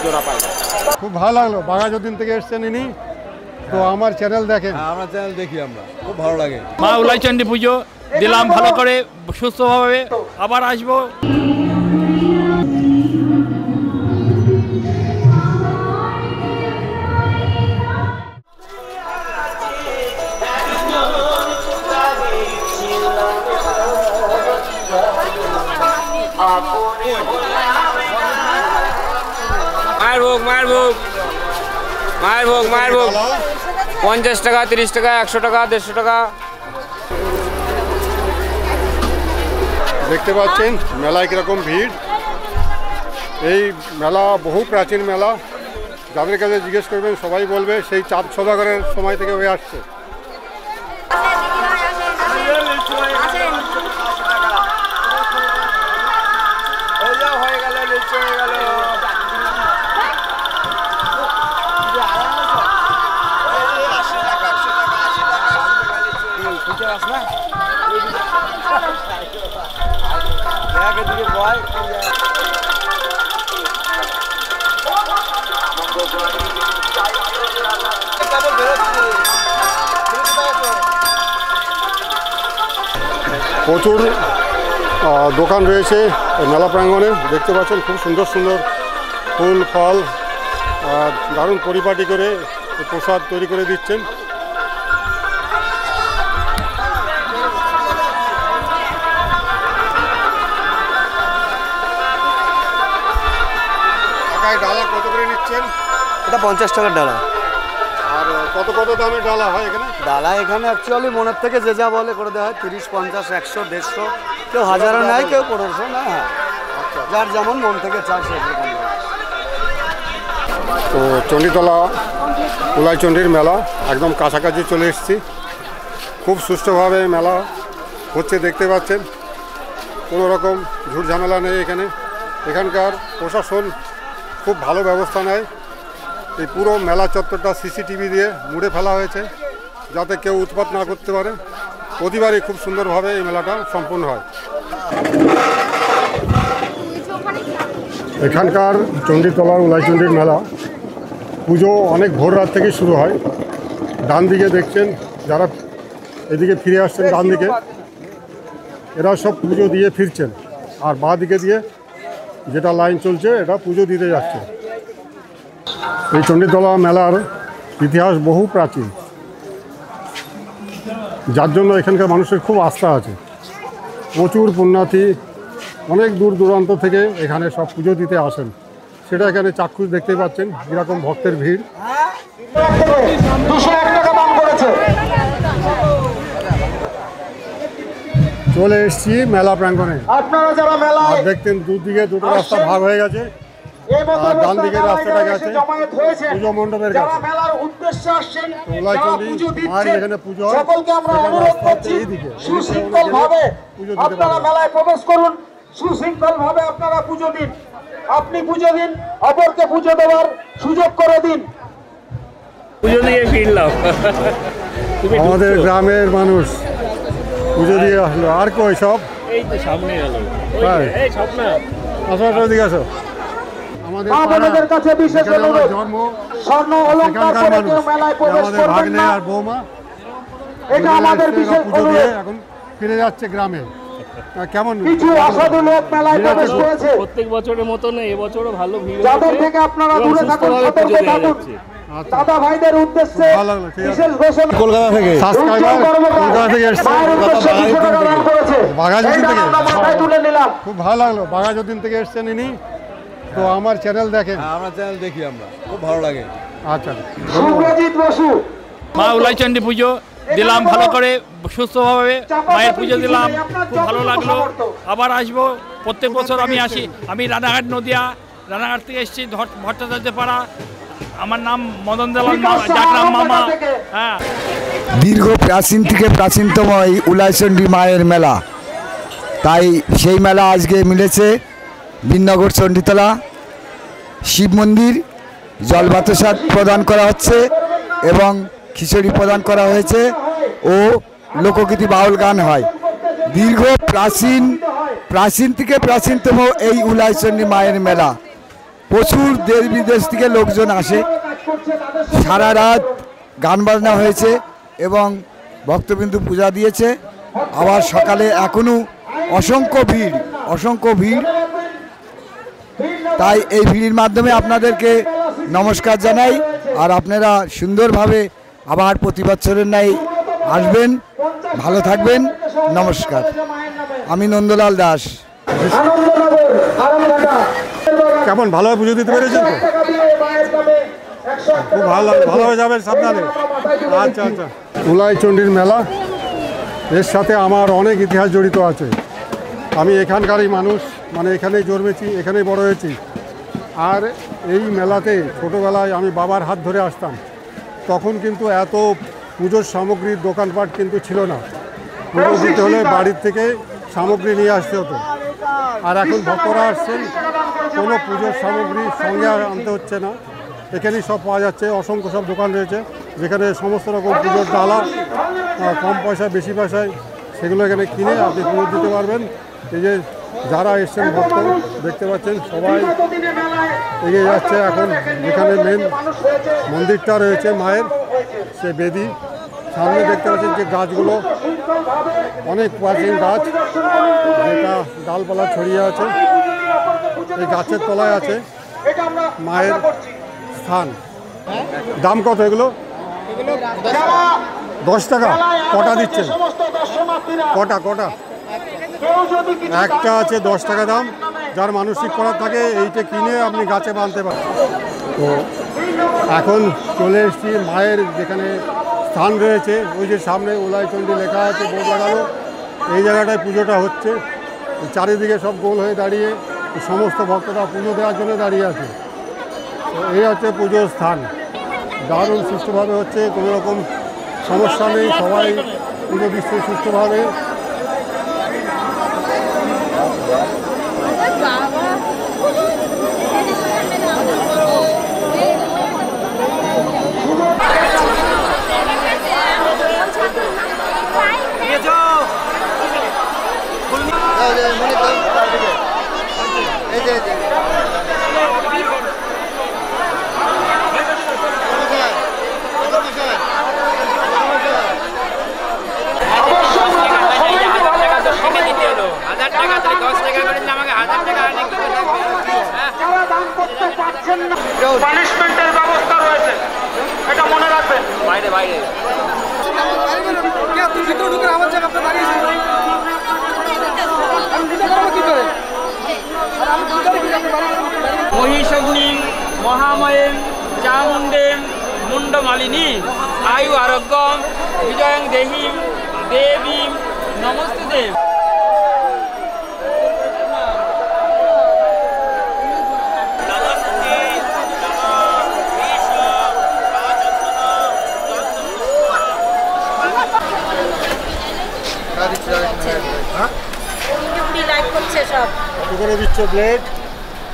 জোড়া পাই। খুব ভালো লাগলো। বাঘাযতীন থেকে এসছেন ইনি, তো আমার চ্যানেল দেখেন? আমরা চ্যানেল দেখি, আমরা খুব ভালো লাগে। মা উলাইচণ্ডী পুজো দিলাম ভালো করে, সুস্থভাবে, আবার আসবো। মায়ের ভোগ 50 টাকা, 30 টাকা, 100 টাকা, 150 টাকা। দেখতে পাচ্ছেন মেলায় কিরকম ভিড়। এই মেলা বহু প্রাচীন মেলা, যাদের কাছে জিজ্ঞেস করবেন সবাই বলবে সেই চাঁদ সদাগরের সময় থেকে হয়ে আসছে। প্রচুর দোকান রয়েছে মেলা প্রাঙ্গণে। দেখতে পাচ্ছেন খুব সুন্দর সুন্দর ফুল ফল দারুণ পরিপাটি করে প্রসাদ তৈরি করে দিচ্ছেন। ডালা কত করে নিচ্ছেন? এটা 50 টাকার ডালা। আর কত কত দামের ডালা হয় এখানে? ডালা এখানে অ্যাকচুয়ালি মনের থেকে যে যা বলে করে দেওয়া হয়, 30, 50, 100, 150, কেউ 1000 নেয়, কেউ 1500 নেয়। হ্যাঁ, যার যেমন মন থেকে চায় সেরকম। তো চণ্ডীতলা উলাইচণ্ডীর মেলা একদম কাছাকাছি চলে এসেছি। খুব সুষ্ঠুভাবে মেলা হচ্ছে, দেখতে পাচ্ছেন। কোনো রকম ঝুট ঝামেলা নেই এখানে। এখানকার প্রশাসন খুব ভালো ব্যবস্থা নেয়। এই পুরো মেলা চত্বরটা সিসিটিভি দিয়ে মুড়ে ফেলা হয়েছে, যাতে কেউ উৎপাত না করতে পারে। প্রতিবারই খুব সুন্দরভাবে এই মেলাটা সম্পূর্ণ হয়। এখানকার চণ্ডীতলার উলাইচণ্ডীর মেলা পুজো অনেক ভোর রাত থেকে শুরু হয়। ডান দিকে দেখছেন যারা এদিকে ফিরে আসছেন, ডান দিকে এরা সব পুজো দিয়ে ফিরছেন, আর বাঁ দিকে দিয়ে যেটা লাইন চলছে এটা পুজো দিতে যাচ্ছে। এই চণ্ডীতলা মেলার ইতিহাস বহু প্রাচীন, যার জন্য এখানকার মানুষের খুব আস্থা আছে। প্রচুর পুণ্যার্থী অনেক দূর দূরান্ত থেকে এখানে সব পুজো দিতে আসেন। সেটা এখানে চাক্ষুষ দেখতে পাচ্ছেন, এরকম ভক্তের ভিড়। চলে এসেছি মেলা প্রাঙ্গণে। আর দেখতেন দুদিকে দুটো রাস্তা ভাগ হয়ে গেছে, আর ডান দিকের রাস্তাটা গেছে পুজো মণ্ডপের কাছে। উলাইচণ্ডী মায়ের যেখানে পুজো হয় এইদিকে পুজো দিতে পারবেন। সুশৃঙ্খল ভাবে আপনারা পুজো দিন, আপনি পুজো দিন, অপরকে পুজো দেওয়ার সুযোগ করে দিন। পুজো দিয়ে ফিরলাম। আমাদের গ্রামের মানুষ পুজো দিয়ে আসলো। আর কই সব এই তো সামনে গেল, এই সব না আসো দিকে আসো। আমাদের কাছে বিশেষ অনুরোধ, স্বর্ণ অলংকার পরে কেউ মেলায় প্রবেশ করবেন না। আর বৌমা এটা আমাদের বিশেষ অনুরোধ। এখন ফিরে যাচ্ছে গ্রামে। কেমন কিছু অসাধু লোক মেলায় প্রবেশ করেছে, প্রত্যেক বছরের মতো না এবছরও ভালো ভিড় হয়েছে। যাদের থেকে আপনারা দূরে থাকুন, সতর্ক থাকুন। দাদা ভাইদের উদ্দেশ্যে বিশেষ ঘোষণা। কলকাতা থেকে বাঘাযতীন থেকে খুব ভালো লাগলো। বাঘাযতীন থেকে এসছেন ইনি, তো আমার চ্যানেল দেখেন? আমরা চ্যানেল দেখি, আমরা খুব ভালো লাগে। আচ্ছা, সুব্রজিৎ বসু। মা উলাইচণ্ডী পুজো দিলাম ভালো করে, সুস্থভাবে মায়ের পুজো দিলাম, খুব ভালো লাগলো। আবার আসবো, প্রত্যেক বছর আমি আসি। আমি রানাঘাট নদিয়া, রানাঘাট থেকে এসেছি, ভট্টাচার্য পাড়া। আমার নাম মদন দেলাল জাকরাম মামা। হ্যাঁ, দীর্ঘ প্রাচীন থেকে প্রাচীনতম এই উলাইচণ্ডী মায়ের মেলা, তাই সেই মেলা আজকে মিলেছে বিনগর চণ্ডীতলা শিব মন্দির। জল বাতাসাদ প্রদান করা হচ্ছে এবং খিচুড়ি প্রদান করা হয়েছে ও লোকগীতি বাউল গান হয়। দীর্ঘ প্রাচীন থেকে প্রাচীনতম এই উলাইচণ্ডী মায়ের মেলা প্রচুর দেশ বিদেশ থেকে লোকজন আসে। সারা রাত গান বাজনা হয়েছে এবং ভক্তবিন্দু পূজা দিয়েছে। আবার সকালে এখনও অসংখ্য ভিড়। তাই এই ভিড়ের মাধ্যমে আপনাদেরকে নমস্কার জানাই। আর আপনারা সুন্দরভাবে আবার প্রতি বছরের ন্যায় আসবেন, ভালো থাকবেন। নমস্কার। আমি নন্দলাল দাস। কেমন ভালোভাবে পুজো দিতে পেরেছেন তো? খুব ভালো হয়ে যাবে সাবধানে। আচ্ছা আচ্ছা। উলাইচণ্ডীর মেলা, এর সাথে আমার অনেক ইতিহাস জড়িত আছে। আমি এখানকারই মানুষ, মানে এখানেই জন্মেছি, এখানেই বড় হয়েছি। আর এই মেলাতে ছোটোবেলায় আমি বাবার হাত ধরে আসতাম। তখন কিন্তু এত পুজোর সামগ্রীর দোকানপাট কিন্তু ছিল না। পুজো দিতে হলে বাড়ির থেকে সামগ্রী নিয়ে আসতে হতো। আর এখন ভক্তরা আসছেন, কোনো পুজোর সামগ্রী সঙ্গে আর আনতে হচ্ছে না, এখানেই সব পাওয়া যাচ্ছে। অসংখ্য সব দোকান রয়েছে যেখানে সমস্ত রকম পুজোর ডালা কম পয়সায় বেশি পয়সায় সেগুলো এখানে কিনে আপনি পুজো দিতে পারবেন। এই যে যারা এসছেন ভক্ত দেখতে পাচ্ছেন সবাই এগিয়ে যাচ্ছে। এখন যেখানে মেন মন্দিরটা রয়েছে মায়ের, সে বেদি সামনে দেখতে পাচ্ছেন যে গাছগুলো অনেক প্রাচীন গাছ, যেটা ডালপালা ছড়িয়ে আছে। এই গাছের তলায় আছে মায়ের স্থান। দাম কত এগুলো? 10 টাকা। কটা দিচ্ছেন? কটা? একটা আছে 10 টাকা দাম। যার মানসিক করার থাকে এইটা কিনে আপনি গাছে বাঁধতে পারেন। তো এখন চলে এসেছি মায়ের যেখানে স্থান রয়েছে, ওই যে সামনে উলাইচণ্ডী লেখা আছে, বোর্ড লাগানো। এই জায়গাটায় পুজোটা হচ্ছে। চারিদিকে সব গোল হয়ে দাঁড়িয়ে সমস্ত ভক্তরা পুজো দেওয়ার জন্য দাঁড়িয়ে আছে। তো এই হচ্ছে পুজোর স্থান। দারুণ সুষ্ঠুভাবে হচ্ছে, কোনো রকম সমস্যা নেই, সবাই পুজো দিচ্ছে সুষ্ঠুভাবে। পানিশমেন্টের ব্যবস্থা রয়েছে, এটা মনে রাখবেন। বাইরে মহিষগ্নিম মহাময়ীম চামুণ্ডেম মুন্ডমালিনী আয়ু আরোগ্যম বিজয়ং দেহিম দেবীম নমস্তুতে। করে দিচ্ছ প্লেট?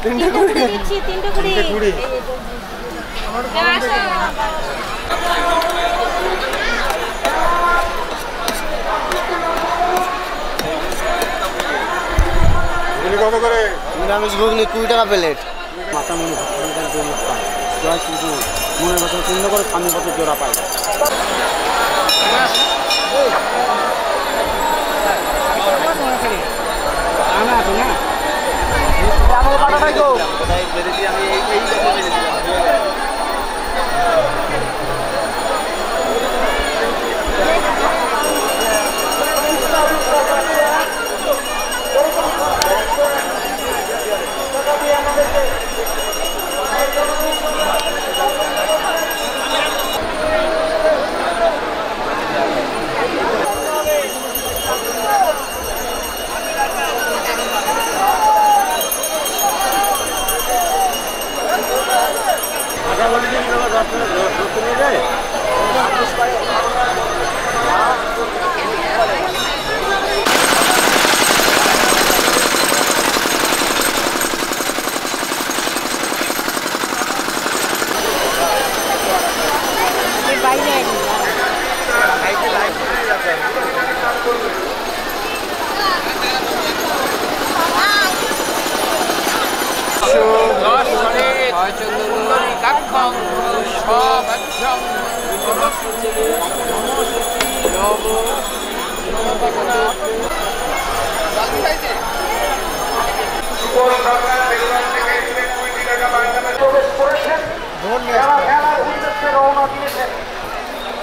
3 কুড়ি দিচ্ছি, 3 কুড়ি। কত করে? নিরামিষ ঘুগনি 20 টাকা প্লেট। মাতা মনে ভক্তদের জন্য পায়, জয় কিন্তু মনের বছর পূর্ণ করে স্বামী বছর জোড়া পায়।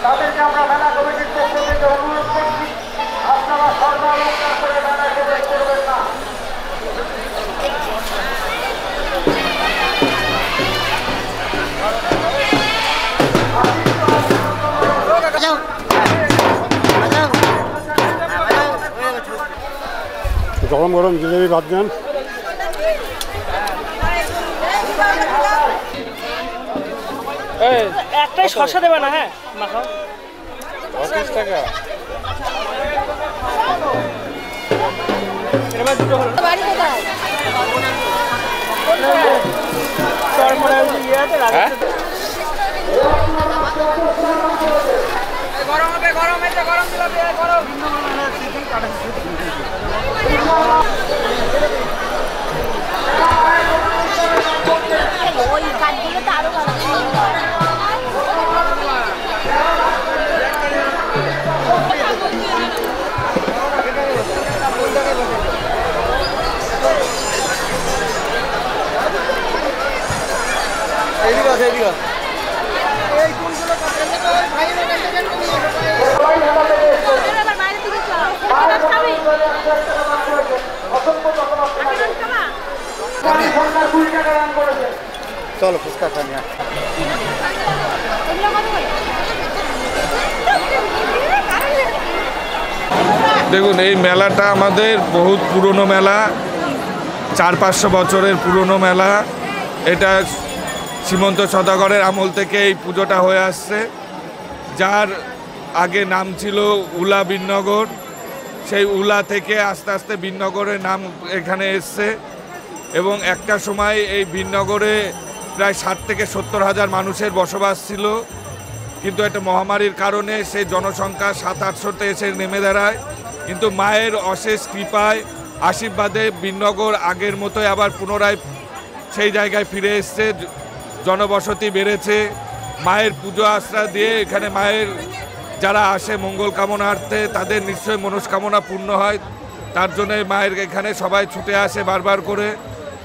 তাদেরকে আমরা মেলা কমিটির পক্ষ থেকে অনুরোধ করছি, আপনারা স্বর্ণ অলংকার করে মেলায় প্রবেশ করবেন না। গরম গরম জিলেবি ভাবছেন। একটাই শসা দেবে না? হ্যাঁ, মাখাও। 30 টাকা। এবার দুটো হলো। বাড়ি কোথায়? চরমোড়া ইয়ে আছে, রাজস্থান। গরম হবে, গরম হয়েছে, গরম জিলাপি, গরম। ওই কাঠগুলো তো আরো ভালো। এদিকে আছে, এদিকে আছে। এবার বাইরে থেকে চলো। খাবি? চলো ফুচকা খাই না। এগুলো কত করে? দেখুন, এই মেলাটা আমাদের বহুত পুরনো মেলা, 400-500 বছরের পুরনো মেলা। এটা সীমন্ত সদাগরের আমল থেকে এই পুজোটা হয়ে আসছে, যার আগে নাম ছিল উলা বিনগর। সেই উলা থেকে আস্তে আস্তে বিনগরের নাম এখানে এসছে এবং একটা সময় এই বিনগরে প্রায় 60 থেকে 70 হাজার মানুষের বসবাস ছিল, কিন্তু একটা মহামারীর কারণে সেই জনসংখ্যা 700-800-তে এসে নেমে দাঁড়ায়। কিন্তু মায়ের অশেষ কৃপায় আশীর্বাদে বিনগর আগের মতোই আবার পুনরায় সেই জায়গায় ফিরে এসছে, জনবসতি বেড়েছে। মায়ের পুজো আশ্রা দিয়ে এখানে মায়ের যারা আসে মঙ্গল কামনার্থে তাদের নিশ্চয়ই মনস্কামনা পূর্ণ হয়, তার জন্য মায়ের এখানে সবাই ছুটে আসে বারবার করে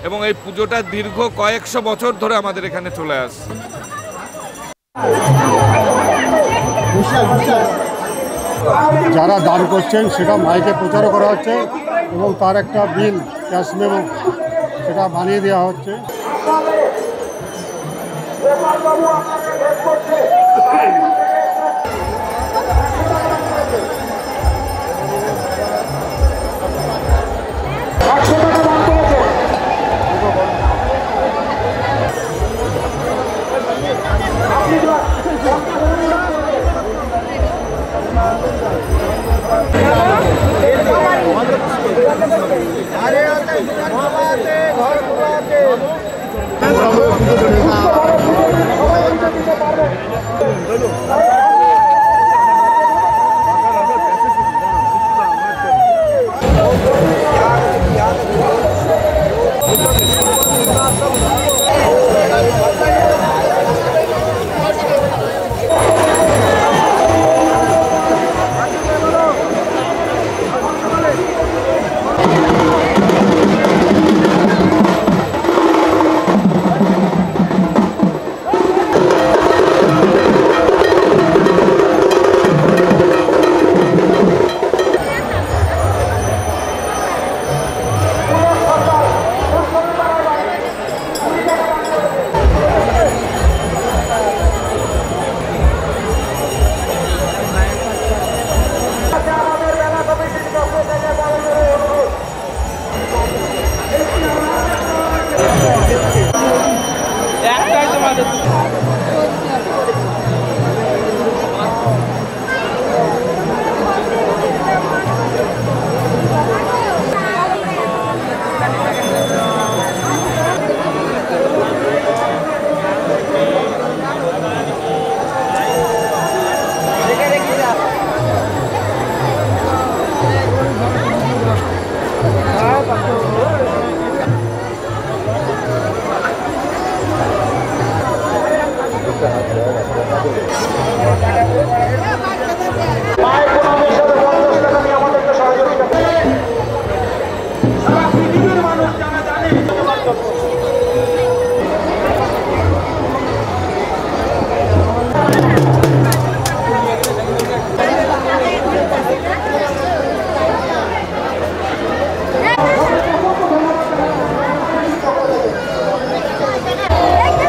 এবং এই পুজোটা দীর্ঘ কয়েকশো বছর ধরে আমাদের এখানে চলে আসছে। যারা দান করছেন সেটা মাইকে প্রচারও করা হচ্ছে এবং তার একটা বিল ক্যাশ মেমো সেটা বানিয়ে দেওয়া হচ্ছে। ঘর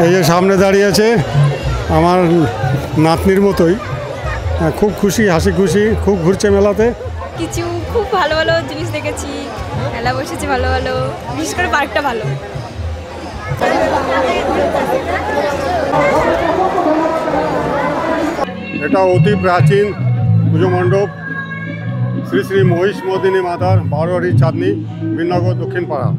এই যে সামনে দাঁড়িয়েছে আমার নাতনির মতোই, খুব খুশি, হাসি খুশি, খুব ঘুরছে মেলাতে। কিছু খুব ভালো ভালো জিনিস দেখেছি, মেলা বসেছে ভালো ভালো, বিশেষ করে পার্কটা ভালো। এটা অতি প্রাচীন পুজো মণ্ডপ, শ্রী শ্রী মহিষ মর্দিনী মাতার বারোয়ারি চাঁদনি, বিনগর দক্ষিণ পাড়া।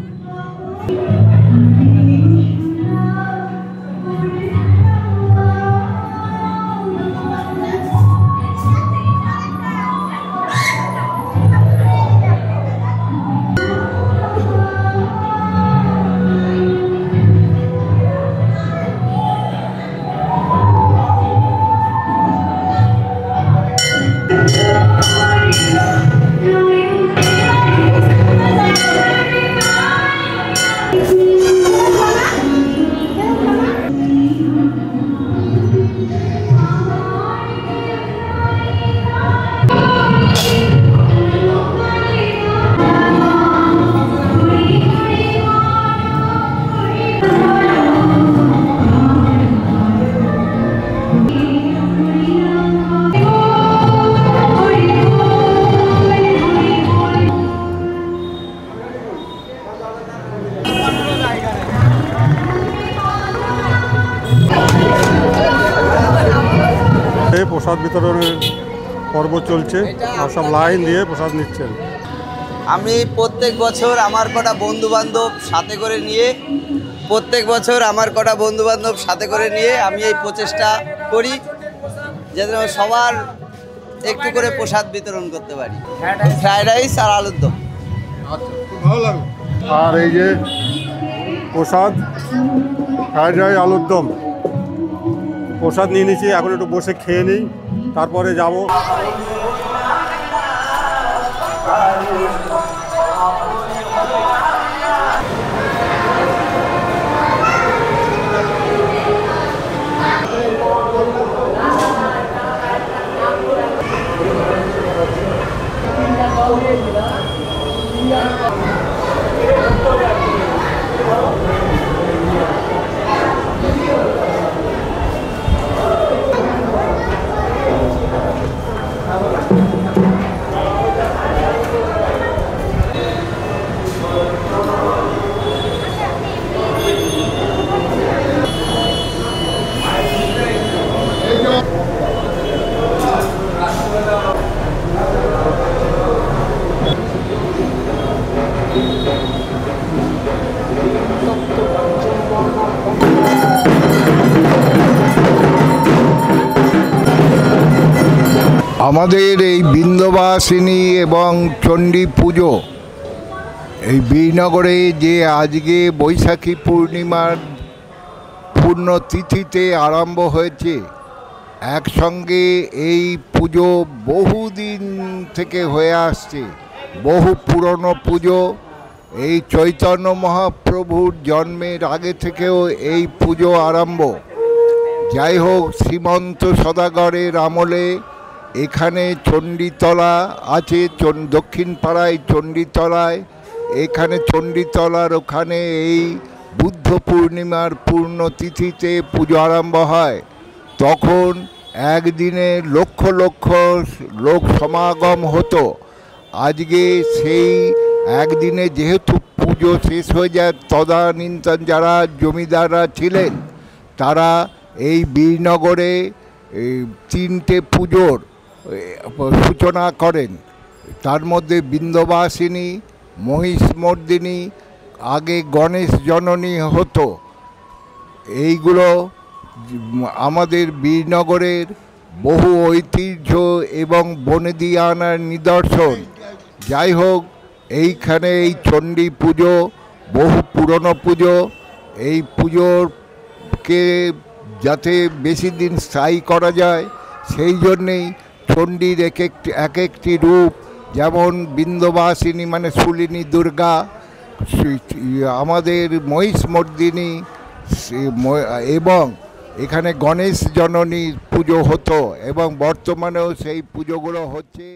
প্রসাদ বিতরণের পর্ব চলছে, আর সব লাইন দিয়ে প্রসাদ নিচ্ছেন। আমি প্রত্যেক বছর আমার কটা বন্ধুবান্ধব সাথে করে নিয়ে আমি এই প্রচেষ্টা করি যাতে সবার একটু করে প্রসাদ বিতরণ করতে পারি। ফ্রাইড রাইস আর আলুর দম। ভালো লাগে। আর এই যে প্রসাদ, ফ্রাইড রাইস, আলুর দম, প্রসাদ নিয়ে নিচ্ছি। এখন একটু বসে খেয়ে নিই, তারপরে যাব। আমাদের এই বিন্ধ্যবাসিনী এবং চণ্ডী পুজো এই বীরনগরে যে আজকে বৈশাখী পূর্ণিমার পূর্ণ তিথিতে আরম্ভ হয়েছে, একসঙ্গে এই পুজো বহুদিন থেকে হয়ে আসছে, বহু পুরনো পুজো। এই চৈতন্য মহাপ্রভুর জন্মের আগে থেকেও এই পুজো আরম্ভ। যাই হোক, শ্রীমন্ত সদাগরের আমলে এখানে চণ্ডীতলা আছে, দক্ষিণ পাড়ায় চণ্ডীতলায়। এখানে চণ্ডীতলার ওখানে এই বুদ্ধ পূর্ণিমার পূর্ণ তিথিতে পুজো আরম্ভ হয়। তখন একদিনে লক্ষ লক্ষ লোক সমাগম হতো। আজকে সেই একদিনে যেহেতু পুজো শেষ হয়ে যায়, তদানীন্তন যারা জমিদাররা ছিলেন তারা এই বীরনগরে তিনটে পুজোর সূচনা করেন। তার মধ্যে বিন্ধ্যবাসিনী, মহিষমর্দিনী, আগে গণেশ জননী হতো। এইগুলো আমাদের বীরনগরের বহু ঐতিহ্য এবং বনেদি আনার নিদর্শন। যাই হোক, এইখানে এই চণ্ডী পুজো বহু পুরনো পুজো। এই পুজোকে যাতে বেশি দিন স্থায়ী করা যায়, সেই জন্যেই চণ্ডীর এক একটি রূপ, যেমন বিন্ধ্যবাসিনী মানে শুলিনী দুর্গা, আমাদের মহিষমর্দিনী, এবং এখানে গণেশ জননীর পুজো হতো এবং বর্তমানেও সেই পুজোগুলো হচ্ছে।